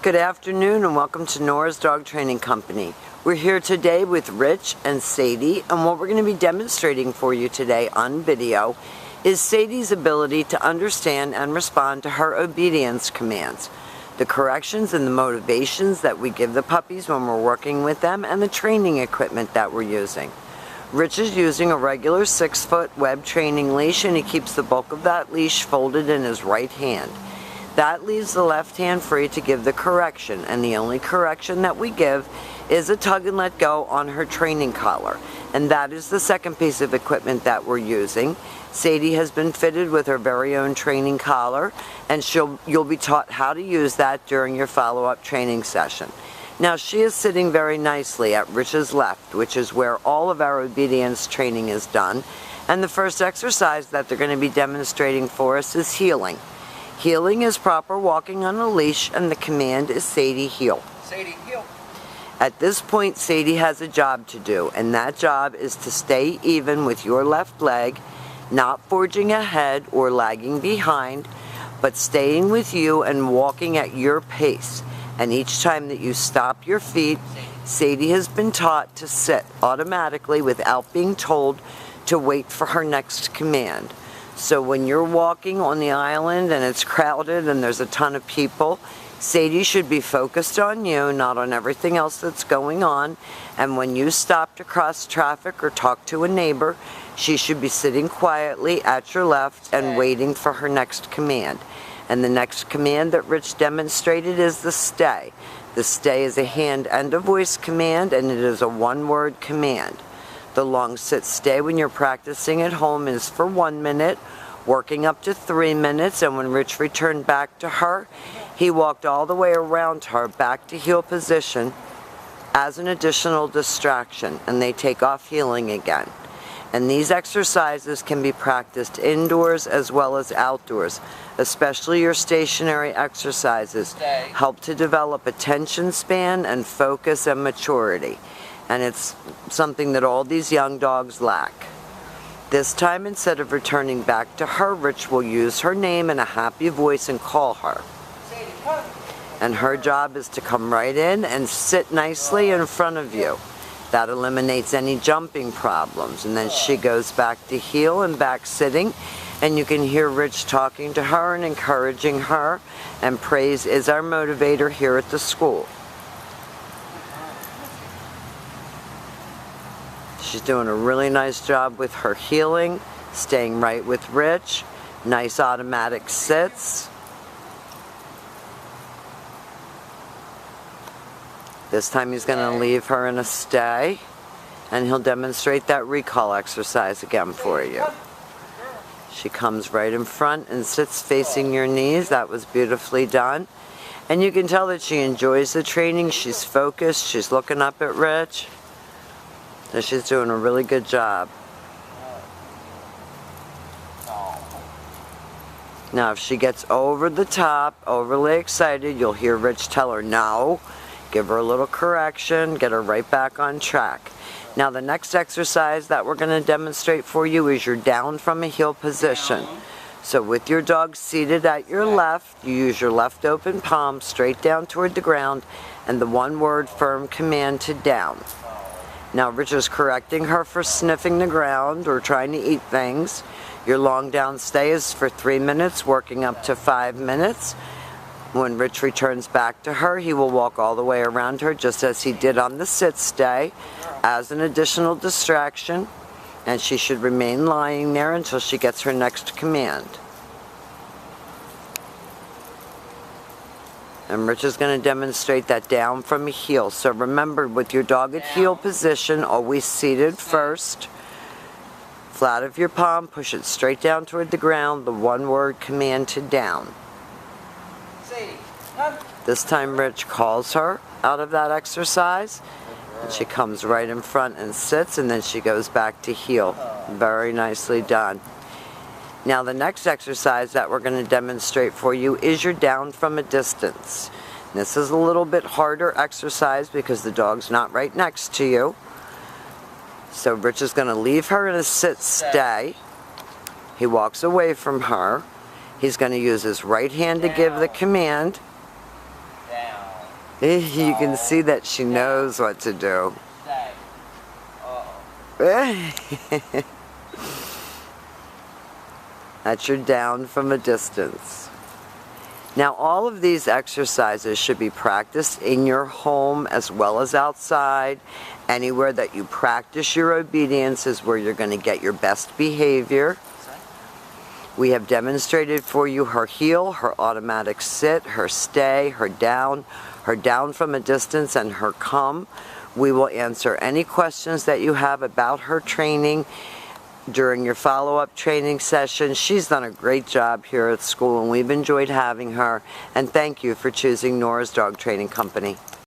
Good afternoon and welcome to Nora's Dog Training Company. We're here today with Rich and Sadie, and what we're going to be demonstrating for you today on video is Sadie's ability to understand and respond to her obedience commands, the corrections and the motivations that we give the puppies when we're working with them, and the training equipment that we're using. Rich is using a regular 6-foot web training leash, and he keeps the bulk of that leash folded in his right hand. That leaves the left hand free to give the correction, and the only correction that we give is a tug and let go on her training collar. And that is the second piece of equipment that we're using. Sadie has been fitted with her very own training collar, and you'll be taught how to use that during your follow-up training session. Now, she is sitting very nicely at Rich's left, which is where all of our obedience training is done. And the first exercise that they're going to be demonstrating for us is heeling. Heeling is proper walking on a leash, and the command is Sadie, heel. Sadie, heel. At this point, Sadie has a job to do, and that job is to stay even with your left leg, not forging ahead or lagging behind, but staying with you and walking at your pace. And each time that you stop your feet, Sadie has been taught to sit automatically without being told to wait for her next command. So when you're walking on the island and it's crowded and there's a ton of people, Sadie should be focused on you, not on everything else that's going on. And when you stop to cross traffic or talk to a neighbor, she should be sitting quietly at your left and waiting for her next command. And the next command that Rich demonstrated is the stay. The stay is a hand and a voice command, and it is a one-word command. The long sit stay when you're practicing at home is for 1 minute, working up to 3 minutes, and when Rich returned back to her, he walked all the way around her back to heel position as an additional distraction, and they take off heeling again. And these exercises can be practiced indoors as well as outdoors, especially your stationary exercises. Help to develop attention span and focus and maturity. And it's something that all these young dogs lack. This time, instead of returning back to her, Rich will use her name in a happy voice and call her. And her job is to come right in and sit nicely in front of you. That eliminates any jumping problems. And then she goes back to heel and back sitting, and you can hear Rich talking to her and encouraging her, and praise is our motivator here at the school. She's doing a really nice job with her heeling, staying right with Rich, nice automatic sits. This time he's going to leave her in a stay, and he'll demonstrate that recall exercise again for you. She comes right in front and sits facing your knees. That was beautifully done. And you can tell that she enjoys the training. She's focused. She's looking up at Rich. So she's doing a really good job. Now, if she gets over the top, overly excited, you'll hear Rich tell her no. Give her a little correction, get her right back on track. Now, the next exercise that we're going to demonstrate for you is your down from a heel position. So with your dog seated at your left, you use your left open palm straight down toward the ground and the one-word firm command to down. Now, Rich is correcting her for sniffing the ground or trying to eat things. Your long down stay is for 3 minutes, working up to 5 minutes. When Rich returns back to her, he will walk all the way around her, just as he did on the sit stay, as an additional distraction, and she should remain lying there until she gets her next command. And Rich is going to demonstrate that down from a heel. So remember, with your dog at heel position, always seated first. Flat of your palm, push it straight down toward the ground, the one-word command to down. This time Rich calls her out of that exercise, and she comes right in front and sits, and then she goes back to heel. Very nicely done. Now, the next exercise that we're going to demonstrate for you is your down from a distance. This is a little bit harder exercise because the dog's not right next to you. So Rich is going to leave her in a sit stay. He walks away from her. He's going to use his right hand to give the command. Down. You can see that she knows what to do. Stay. Uh-oh. That you're down from a distance. Now all of these exercises should be practiced in your home as well as outside. Anywhere that you practice your obedience is where you're going to get your best behavior. We have demonstrated for you her heel, her automatic sit, her stay, her down from a distance, and her come. We will answer any questions that you have about her training during your follow-up training session. She's done a great job here at school, and we've enjoyed having her. And thank you for choosing Nora's Dog Training Company.